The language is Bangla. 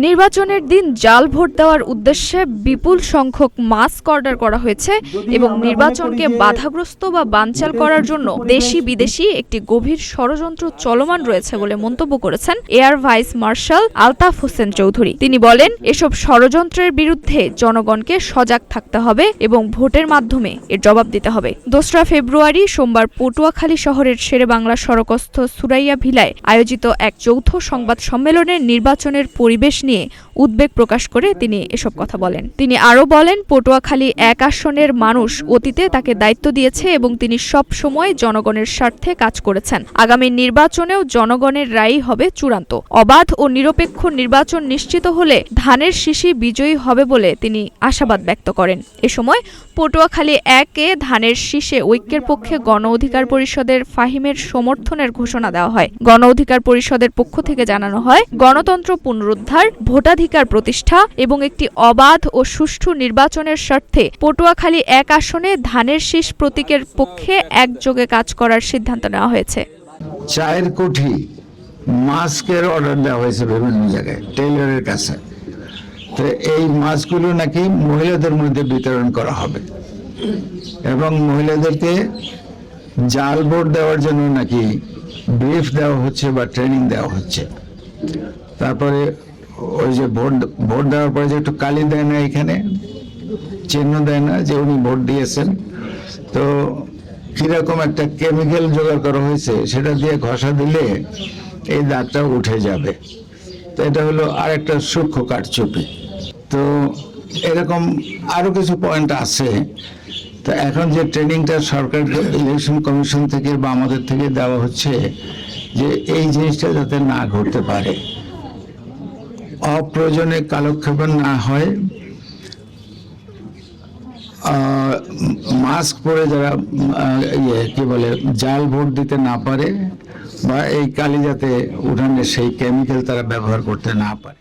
নির্বাচনের দিন জাল ভোট দেওয়ার উদ্দেশ্যে বিপুল সংখ্যক মাস্ক অর্ডার করা হয়েছে এবং নির্বাচনকে বাধাগ্রস্ত বা বানচাল করার জন্য দেশি বিদেশি একটি গভীর ষড়যন্ত্র চলমান রয়েছে বলে মন্তব্য করেছেন air vice marshal Altaf Hossain Chowdhury. তিনি বলেন, এসব ষড়যন্ত্রের বিরুদ্ধে জনগণকে সজাগ থাকতে হবে এবং ভোটের মাধ্যমে এর জবাব দিতে হবে। 2 ফেব্রুয়ারি সোমবার পটুয়াখালী শহরের শেরেবাংলা সড়কস্থ সুরাইয়া ভিলায় আয়োজিত এক যৌথ সংবাদ সম্মেলনে নির্বাচনের পরিবেশ নিয়ে উদ্বেগ প্রকাশ করে তিনি এসব কথা বলেন। তিনি আরও বলেন, পটুয়াখালী 1 আসনের মানুষ অতীতে তাকে দায়িত্ব দিয়েছে এবং তিনি সব সময় জনগণের স্বার্থে কাজ করেছেন। আগামী নির্বাচনেও জনগণের রায়ই হবে চূড়ান্ত। অবাধ ও নিরপেক্ষ নির্বাচন নিশ্চিত হলে ধানের শীষই বিজয়ী হবে বলে তিনি আশাবাদ ব্যক্ত করেন। এ সময় পটুয়াখালী 1-এ ধানের শীষে ঐক্যের পক্ষে গণ অধিকার পরিষদের ফাহিমের সমর্থনের ঘোষণা দেওয়া হয়। গণ অধিকার পরিষদের পক্ষ থেকে জানানো হয়, গণতন্ত্র পুনরুদ্ধার, ভোটাধিকার প্রতিষ্ঠা এবং একটি অবাধ ও সুষ্ঠু নির্বাচনের স্বার্থে পটুয়াখালী 1 আসনে ধানের শীষ প্রতীকের পক্ষে একযোগে কাজ করার সিদ্ধান্ত নেওয়া হয়েছে। 4 কোটি মাস্কের অর্ডার দেওয়া হয়েছে বিভিন্ন জায়গায় টেইলরের কাছে। তো এই মাস্কগুলো নাকি মহিলাদের মধ্যে বিতরণ করা হবে এবং মহিলাদেরকে জাল ভোট দেওয়ার জন্য নাকি ব্রিফ দেওয়া হচ্ছে বা ট্রেনিং দেওয়া হচ্ছে। তারপরে ওই যে ভোট দেওয়ার পরে যে একটু কালি দেয় না, এখানে চিহ্ন দেয় না যে উনি ভোট দিয়েছেন, তো কিরকম একটা কেমিক্যাল জোগাড় করা হয়েছে, সেটা দিয়ে ঘষা দিলে এই দাগটা উঠে যাবে। তো এটা হলো আর একটা সূক্ষ্ম কারচুপি। তো এরকম আরো কিছু পয়েন্ট আছে। তো এখন যে ট্রেনিংটা সরকার ইলেকশন কমিশন থেকে বা আমাদের থেকে দেওয়া হচ্ছে, যে এই জিনিসটা যাতে না ঘটতে পারে, অপ্রয়োজনে কালক্ষেপণ না হয়, মাস্ক পরে যারা কি বলে জাল ভোট দিতে না পারে বা এই কালি যাতে উঠানে সেই কেমিক্যাল তারা ব্যবহার করতে না পারে।